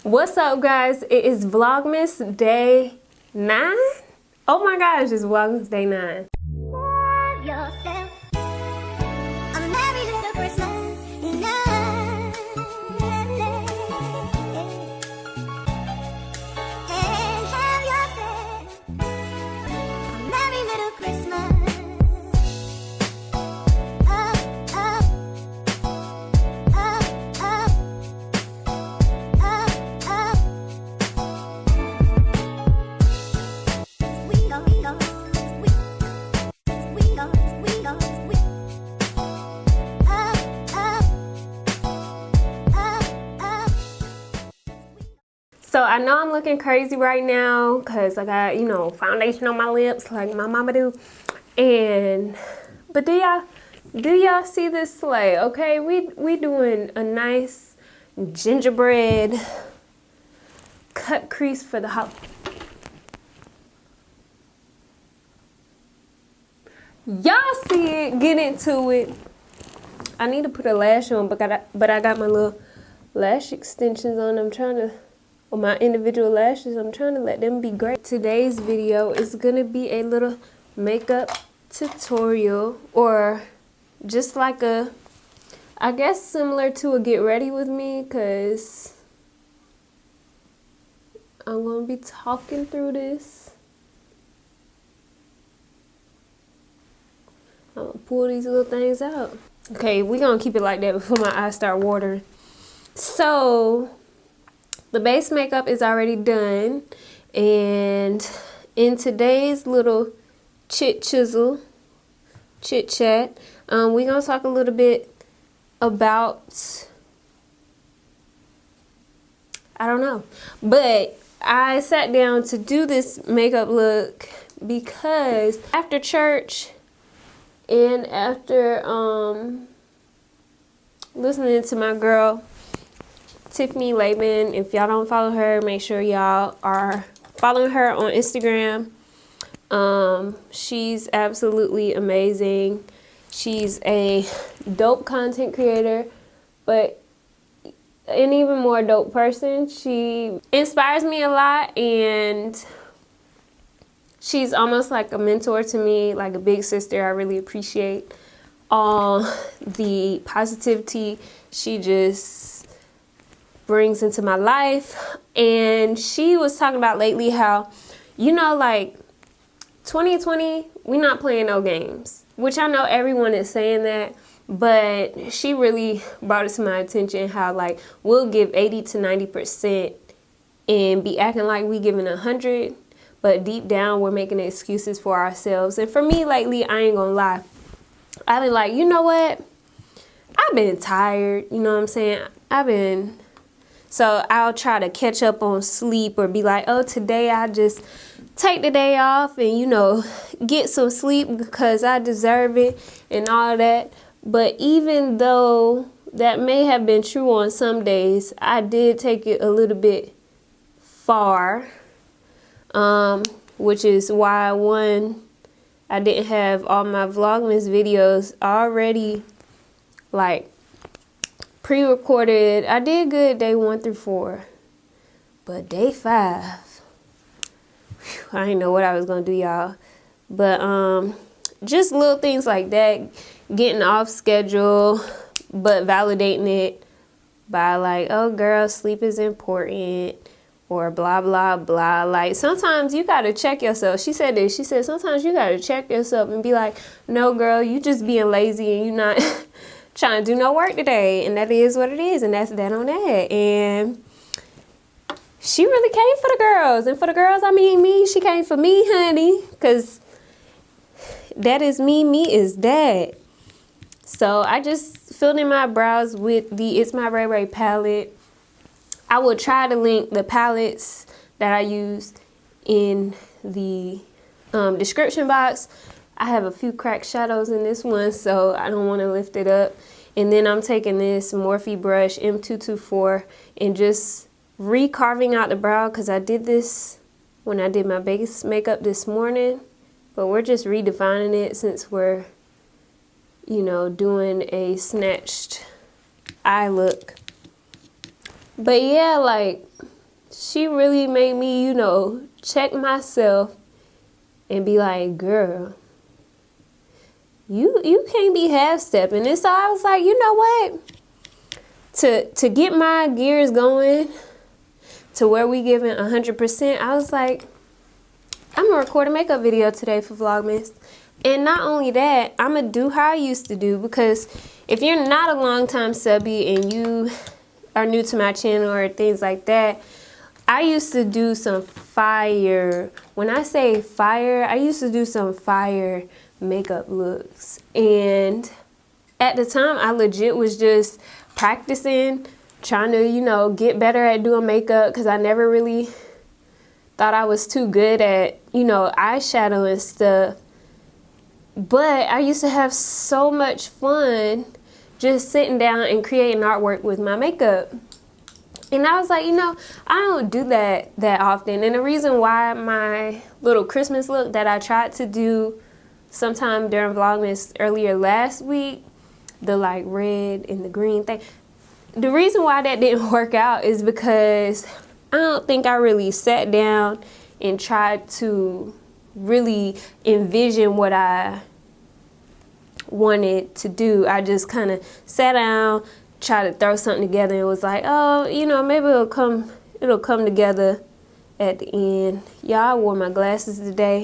What's up, guys? It is Vlogmas day 9. Oh my gosh, it's Vlogmas day 9. So I know I'm looking crazy right now because I got, you know, foundation on my lips like my mama do. But do y'all see this slay? Okay, we doing a nice gingerbread cut crease for the hot. Y'all see it, get into it. I need to put a lash on, but I got my little lash extensions on. On my individual lashes, I'm trying to let them be great. Today's video is gonna be a little makeup tutorial, or just like I guess similar to a get ready with me, because I'm gonna be talking through this. I'm gonna pull these little things out. Okay, we're gonna keep it like that before my eyes start watering. So the base makeup is already done, and in today's little chit chat, we're gonna talk a little bit about, I don't know, but I sat down to do this makeup look because after church and after listening to my girl Tiffany Laban, if y'all don't follow her, make sure y'all are following her on Instagram. She's absolutely amazing. She's a dope content creator, but an even more dope person. She inspires me a lot, and she's almost like a mentor to me, like a big sister. I really appreciate all the positivity she just brings into my life. And she was talking about lately how, you know, like 2020, we're not playing no games, which I know everyone is saying that, but she really brought it to my attention how, like, we'll give 80 to 90% and be acting like we giving 100, but deep down we're making excuses for ourselves. And for me lately, I ain't gonna lie, I've been like, you know what, I've been tired, you know what I'm saying, so I'll try to catch up on sleep, or be like, oh, today I just take the day off and, you know, get some sleep because I deserve it and all that. But even though that may have been true on some days, I did take it a little bit far, which is why, I didn't have all my Vlogmas videos already, like, pre-recorded. I did good day 1 through 4, but day 5, whew, I didn't know what I was gonna do, y'all. But just little things like that, getting off schedule, but validating it by like, oh girl, sleep is important, or blah blah blah. Like, sometimes you gotta check yourself. She said this, she said sometimes you gotta check yourself and be like, no girl, you just being lazy and you not trying to do no work today, and that is what it is, and that's that on that. And she really came for the girls, and for the girls, I mean me. She came for me, honey, because that is me is that. So I just filled in my brows with the ItsMyRayeRaye palette. I will try to link the palettes that I use in the description box. I have a few cracked shadows in this one, so I don't want to lift it up. And then I'm taking this Morphe brush M224 and just recarving out the brow, because I did this when I did my base makeup this morning. But we're just redefining it since we're, you know, doing a snatched eye look. But yeah, like, she really made me, you know, check myself and be like, girl, you can't be half-stepping. And so I was like, you know what? To get my gears going to where we giving 100%, I was like, I'm gonna record a makeup video today for Vlogmas. And not only that, I'm gonna do how I used to do, because if you're not a long-time subby and you are new to my channel or things like that, I used to do some fire, when I say fire, I used to do some fire makeup looks. And at the time, I legit was just practicing, trying to, you know, get better at doing makeup, because I never really thought I was too good at, you know, eyeshadow and stuff. But I used to have so much fun just sitting down and creating artwork with my makeup. And I was like, you know, I don't do that often. And the reason why my little Christmas look that I tried to do sometime during Vlogmas earlier last week, the like red and the green thing, the reason why that didn't work out is because I don't think I really sat down and tried to really envision what I wanted to do. I just kind of sat down, tried to throw something together, and was like, oh, you know, maybe it'll come together at the end. Y'all, I wore my glasses today,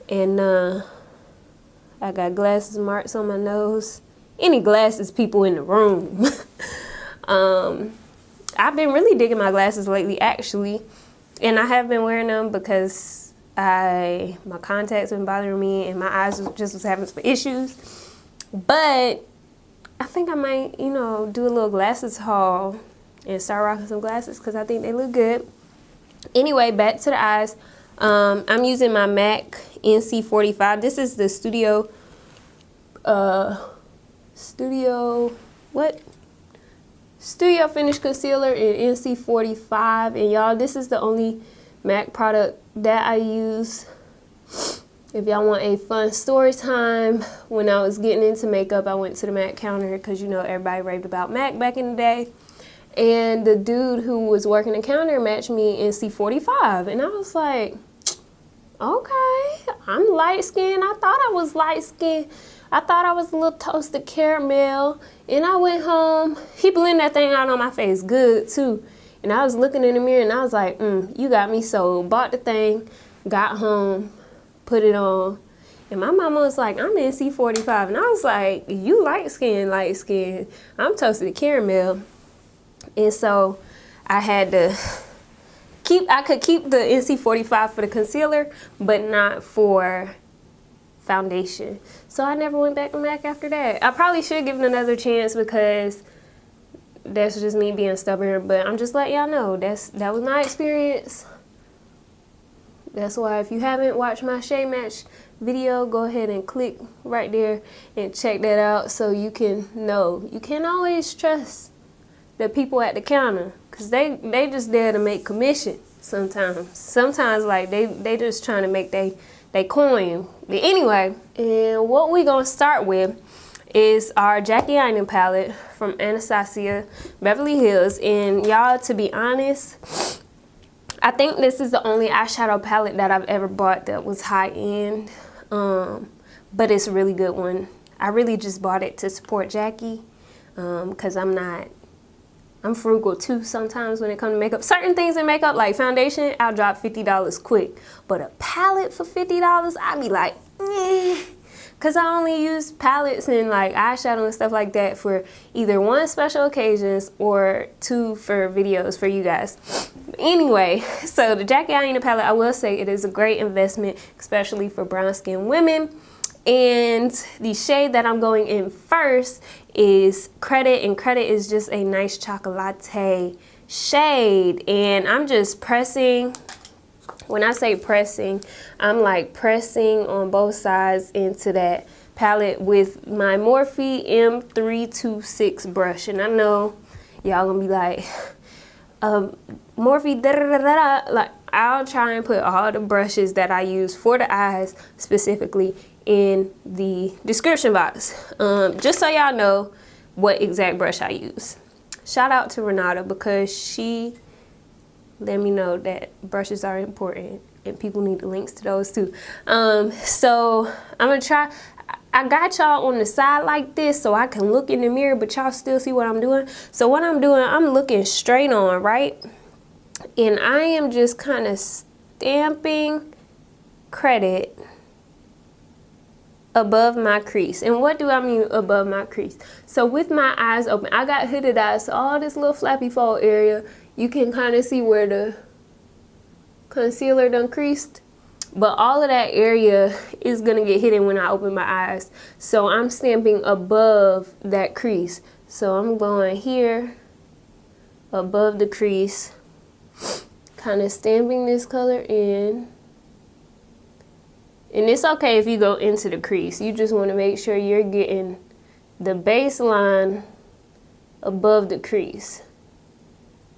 and I got glasses marks on my nose. Any glasses people in the room. I've been really digging my glasses lately, actually, and I have been wearing them because my contacts been bothering me and my eyes just was having some issues. But I think I might, you know, do a little glasses haul and start rocking some glasses because I think they look good. Anyway, back to the eyes. I'm using my MAC NC45. This is the Studio Finish Concealer in NC45. And y'all, this is the only MAC product that I use. If y'all want a fun story time, when I was getting into makeup, I went to the MAC counter because, you know, everybody raved about MAC back in the day. And the dude who was working the counter matched me NC45. And I was like, okay, I'm light-skinned. I thought I was light-skinned. I thought I was a little toasted caramel. And I went home. He blended that thing out on my face good, too. And I was looking in the mirror, and I was like, you got me sold. Bought the thing, got home, put it on. And my mama was like, I'm NC45. And I was like, you light-skinned, light-skinned. I'm toasted caramel. And so I had to I could keep the NC45 for the concealer, but not for foundation. So I never went back to MAC after that. I probably should give it another chance because that's just me being stubborn, but I'm just letting y'all know that was my experience. That's why if you haven't watched my shade match video, go ahead and click right there and check that out so you can know. You can't always trust the people at the counter because they just there to make commission sometimes. Sometimes like they just trying to make they coin. But anyway, and what we gonna start with is our Jackie Aina palette from Anastasia Beverly Hills. And y'all, to be honest, I think this is the only eyeshadow palette that I've ever bought that was high-end, but it's a really good one. I really just bought it to support Jackie because I'm frugal too sometimes when it comes to makeup. Certain things in makeup, like foundation, I'll drop $50 quick. But a palette for $50, I'd be like, eh. Because I only use palettes and like eyeshadow and stuff like that for either one, special occasions, or two, for videos for you guys. Anyway, so the Jackie Aina palette, I will say it is a great investment, especially for brown skinned women. And the shade that I'm going in first is Credit, and Credit is just a nice chocolate shade. And I'm just pressing. When I say pressing, I'm like pressing on both sides into that palette with my Morphe M326 brush. And I know y'all gonna be like, Morphe da da da da. Like, I'll try and put all the brushes that I use for the eyes specifically in the description box, just so y'all know what exact brush I use. Shout out to Renata because she let me know that brushes are important and people need the links to those too. So I'm gonna try. I got y'all on the side like this so I can look in the mirror, but y'all still see what I'm doing. So what I'm doing, I'm looking straight on, right? And I am just kind of stamping credit above my crease. And what do I mean above my crease? So with my eyes open, I got hooded eyes, so all this little flappy fold area, you can kind of see where the concealer done creased. But all of that area is gonna get hidden when I open my eyes. So I'm stamping above that crease. So I'm going here, above the crease, kind of stamping this color in. And it's okay if you go into the crease. You just want to make sure you're getting the baseline above the crease.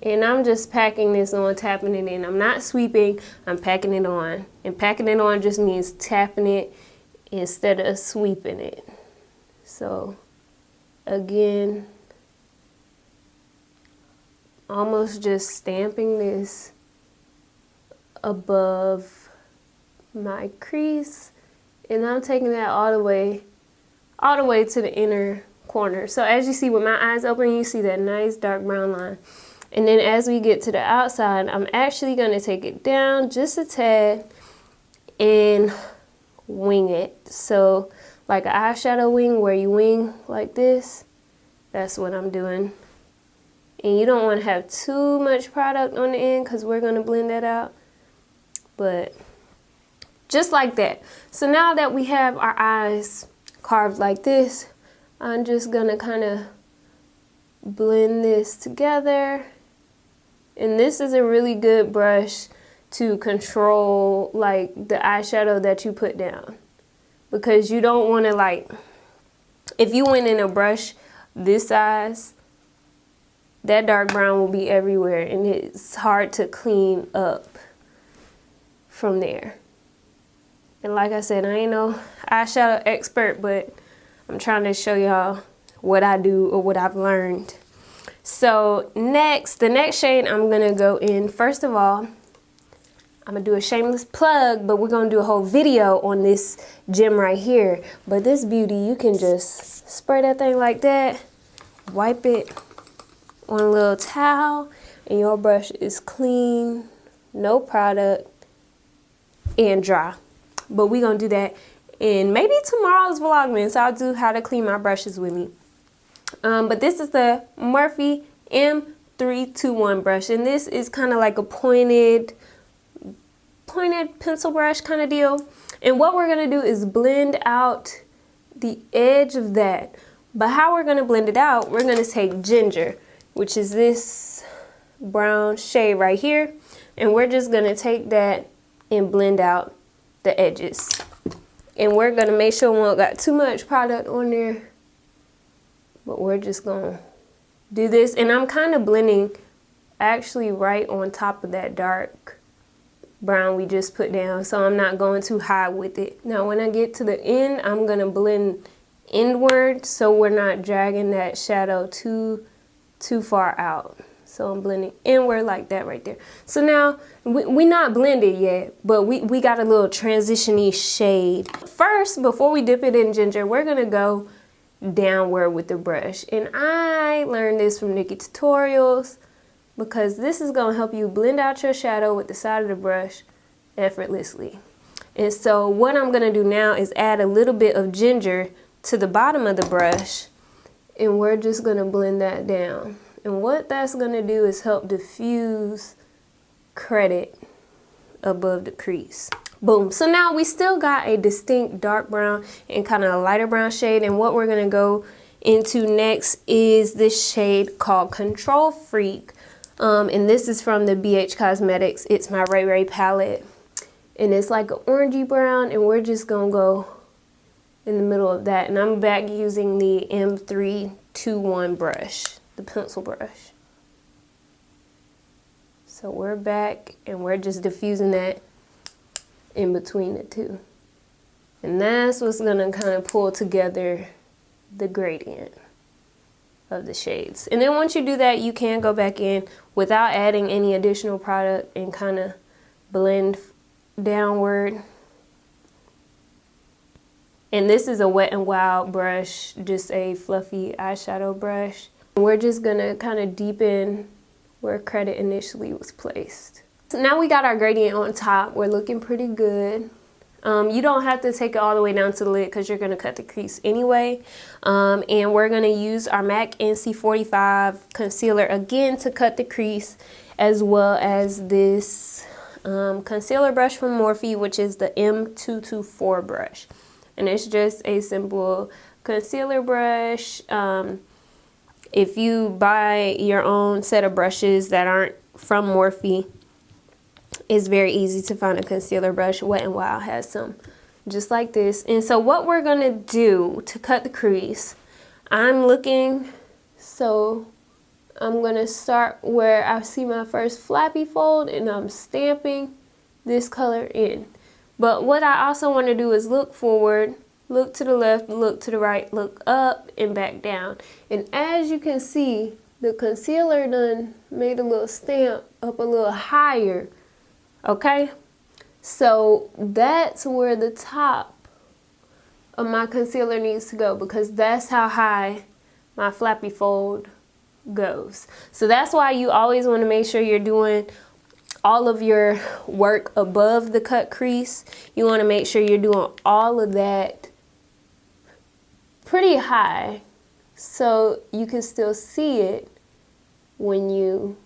And I'm just packing this on, tapping it in. I'm not sweeping, I'm packing it on. And packing it on just means tapping it instead of sweeping it. So again, almost just stamping this above my crease, and I'm taking that all the way to the inner corner. So as you see with my eyes open, you see that nice dark brown line. And then as we get to the outside, I'm actually going to take it down just a tad and wing it. So like an eyeshadow wing, where you wing like this, that's what I'm doing. And you don't want to have too much product on the end because we're going to blend that out. But just like that. So now that we have our eyes carved like this, I'm just going to kind of blend this together. And this is a really good brush to control like the eyeshadow that you put down, because you don't want to, like, if you went in a brush this size, that dark brown will be everywhere and it's hard to clean up from there. And like I said, I ain't no eyeshadow expert, but I'm trying to show y'all what I do or what I've learned. So next, the next shade I'm gonna go in, first of all, I'm gonna do a shameless plug, but we're gonna do a whole video on this gem right here. But this beauty, you can just spray that thing like that, wipe it on a little towel, and your brush is clean, no product, and dry. But we're gonna do that in maybe tomorrow's Vlogmas. I'll do how to clean my brushes with me. But this is the Morphe M321 brush, and this is kind of like a pointed pencil brush kind of deal. And what we're gonna do is blend out the edge of that. But how we're gonna blend it out, we're gonna take Ginger, which is this brown shade right here, and we're just gonna take that and blend out the edges. And we're gonna make sure we don't got too much product on there, but we're just gonna do this. And I'm kind of blending actually right on top of that dark brown we just put down, so I'm not going too high with it. Now when I get to the end, I'm gonna blend inward so we're not dragging that shadow too far out. So I'm blending inward like that right there. So now we not blended yet, but we got a little transition-y shade. First, before we dip it in Ginger, we're gonna go downward with the brush. And I learned this from Nikki Tutorials, because this is gonna help you blend out your shadow with the side of the brush effortlessly. And so what I'm gonna do now is add a little bit of Ginger to the bottom of the brush, and we're just gonna blend that down. And what that's gonna do is help diffuse credit above the crease. Boom. So now we still got a distinct dark brown and kind of a lighter brown shade, and what we're gonna go into next is this shade called Control Freak. And this is from the BHCosmetics ItsMyRayeRaye palette. And it's like an orangey brown, and we're just gonna go in the middle of that. And I'm back using the M321 brush, the pencil brush. So we're back and we're just diffusing that in between the two. And that's what's gonna kind of pull together the gradient. of the shades. And then once you do that, you can go back in without adding any additional product and kind of blend downward. And this is a Wet n Wild brush, just a fluffy eyeshadow brush. We're just gonna kind of deepen where credit initially was placed. So now we got our gradient on top. We're looking pretty good. You don't have to take it all the way down to the lid because you're going to cut the crease anyway. And we're going to use our MAC NC45 concealer again to cut the crease, as well as this concealer brush from Morphe, which is the M224 brush. And it's just a simple concealer brush. If you buy your own set of brushes that aren't from Morphe, it's very easy to find a concealer brush. Wet n Wild has some just like this. And so what we're going to do to cut the crease, I'm going to start where I see my first flappy fold, and I'm stamping this color in. But what I also want to do is look forward, look to the left, look to the right, look up and back down. And as you can see, the concealer done made a little stamp up a little higher. Okay, so that's where the top of my concealer needs to go, because that's how high my flappy fold goes. So that's why you always want to make sure you're doing all of your work above the cut crease. You want to make sure you're doing all of that pretty high so you can still see it when you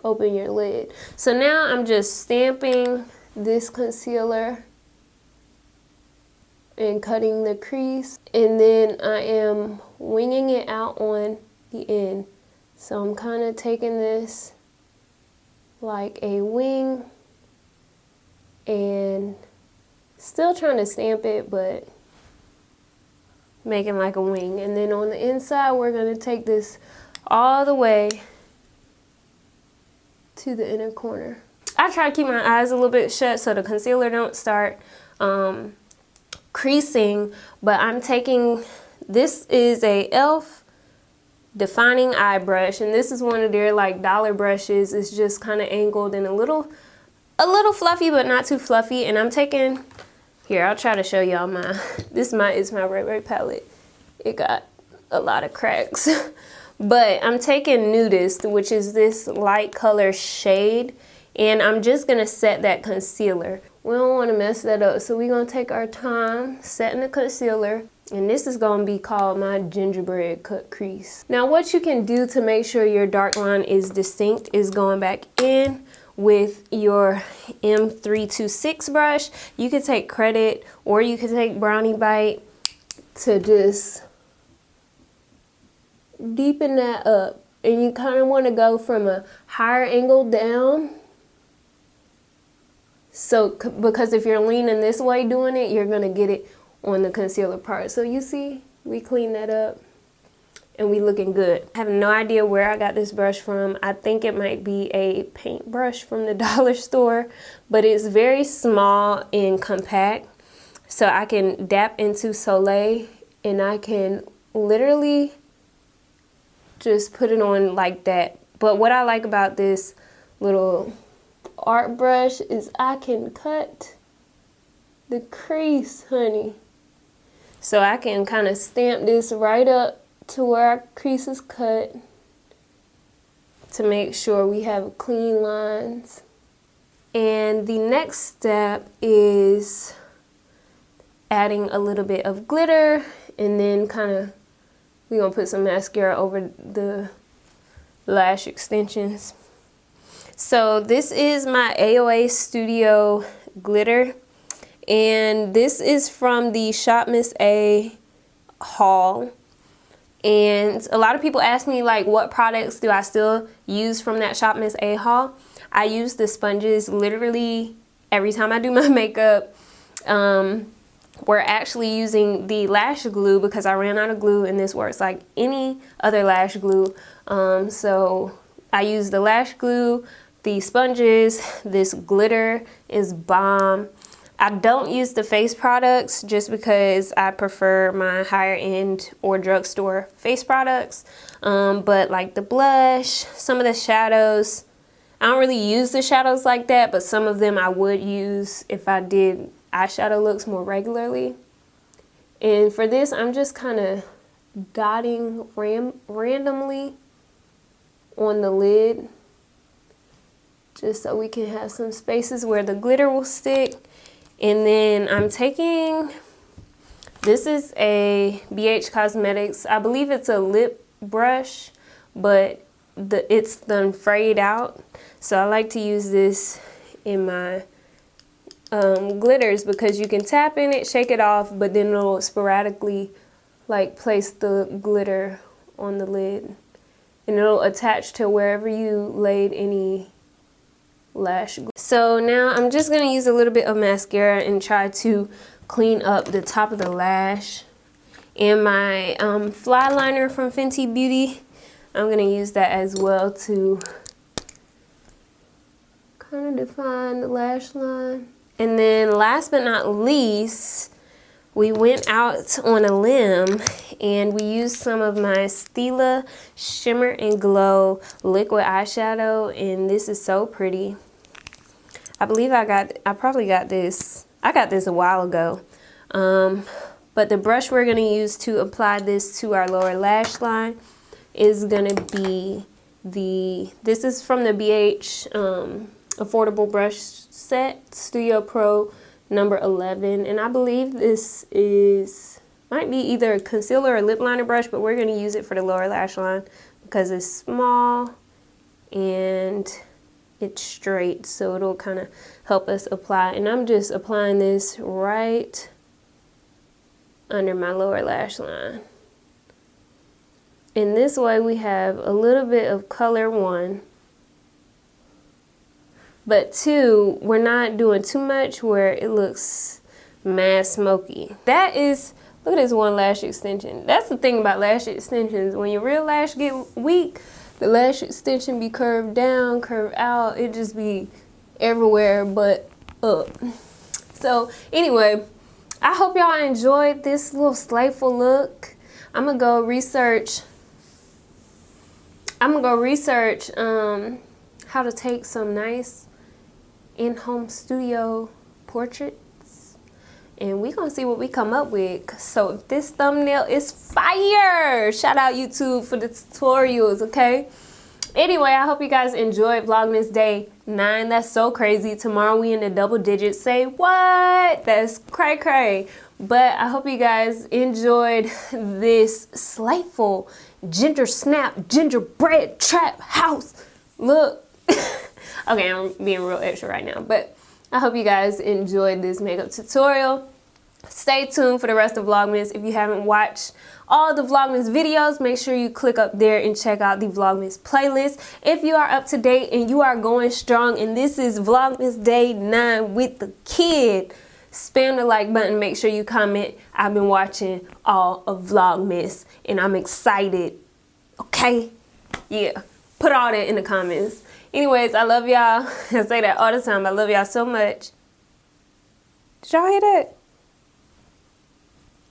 open your lid. So now I'm just stamping this concealer and cutting the crease, and then I am winging it out on the end. So I'm kind of taking this like a wing and still trying to stamp it, but making like a wing. And then on the inside, we're going to take this all the way to the inner corner. I try to keep my eyes a little bit shut so the concealer don't start creasing, but I'm taking, this is a e.l.f. defining eye brush, and this is one of their like dollar brushes. It's just kind of angled and a little fluffy, but not too fluffy. And I'm taking, here, I'll try to show y'all my, this is my ItsMyRayeRaye palette. It got a lot of cracks. But I'm taking Nudist, which is this light color shade, and I'm just going to set that concealer. We don't want to mess that up, so we're going to take our time setting the concealer, and this is going to be called my gingerbread cut crease. Now what you can do to make sure your dark line is distinct is going back in with your M326 brush. You could take Credit or you could take Brownie Bite to just deepen that up, and you kind of want to go from a higher angle down. So because if you're leaning this way doing it, you're going to get it on the concealer part. So you see, we clean that up and we looking good. I have no idea where I got this brush from. I think it might be a paint brush from the dollar store, but it's very small and compact. So I can dap into Soleil and I can literally just put it on like that. But what I like about this little art brush is I can cut the crease, honey. So I can kind of stamp this right up to where our crease is cut to make sure we have clean lines. And the next step is adding a little bit of glitter, and then kind of we're going to put some mascara over the lash extensions. So this is my AOA Studio glitter, and this is from the Shop Miss A haul. And a lot of people ask me like, what products do I still use from that Shop Miss A haul? I use the sponges literally every time I do my makeup. We're actually using the lash glue because I ran out of glue, and this works like any other lash glue. So I use the lash glue, the sponges, this glitter is bomb. I don't use the face products just because I prefer my higher end or drugstore face products. But like the blush, some of the shadows, I don't really use the shadows like that, but some of them I would use if I did eyeshadow looks more regularly. And for this, I'm just kind of dotting randomly on the lid, just so we can have some spaces where the glitter will stick. And then I'm taking, this is a BHCosmetics, I believe it's a lip brush, but it's done frayed out. So I like to use this in my glitters because you can tap in it, shake it off, but then it'll sporadically like place the glitter on the lid. And it'll attach to wherever you laid any lash. So now I'm just going to use a little bit of mascara and try to clean up the top of the lash. And my fly liner from Fenty Beauty, I'm going to use that as well to kind of define the lash line. And then last but not least, we went out on a limb and we used some of my Stila Shimmer and Glow liquid eyeshadow, and this is so pretty. I believe I got this a while ago. But the brush we're gonna use to apply this to our lower lash line is gonna be this is from the BH Affordable Brush Set, Studio Pro number 11, and I believe this might be either a concealer or lip liner brush, but we're going to use it for the lower lash line because it's small and it's straight, so it'll kind of help us apply. And I'm just applying this right under my lower lash line. And this way we have a little bit of color, one, but two, we're not doing too much where it looks mad smoky. That is, look at this one lash extension. That's the thing about lash extensions. When your real lash get weak, the lash extension be curved down, curved out. It just be everywhere but up. So anyway, I hope y'all enjoyed this little slayful look. I'm gonna go research how to take some nice in-home studio portraits, and we're gonna see what we come up with. So if this thumbnail is fire, shout out YouTube for the tutorials, okay? Anyway, I hope you guys enjoyed Vlogmas Day 9. That's so crazy. Tomorrow we in the double digits. Say what? That's cray cray. But I hope you guys enjoyed this slayful ginger snap gingerbread trap house look. Okay, I'm being real extra right now, but I hope you guys enjoyed this makeup tutorial. Stay tuned for the rest of Vlogmas. If you haven't watched all the Vlogmas videos, make sure you click up there and check out the Vlogmas playlist. If you are up to date and you are going strong, and this is Vlogmas Day 9 with the kid, spam the like button. Make sure you comment. I've been watching all of Vlogmas and I'm excited. Okay? Yeah. Put all that in the comments. Anyways, I love y'all. I say that all the time. I love y'all so much. Did y'all hear that?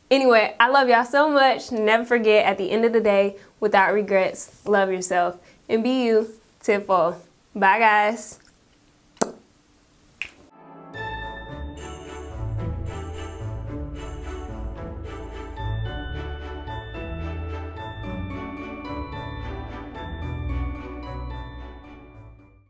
Anyway, I love y'all so much. Never forget, at the end of the day, without regrets, love yourself and be you. Tip all. Bye, guys.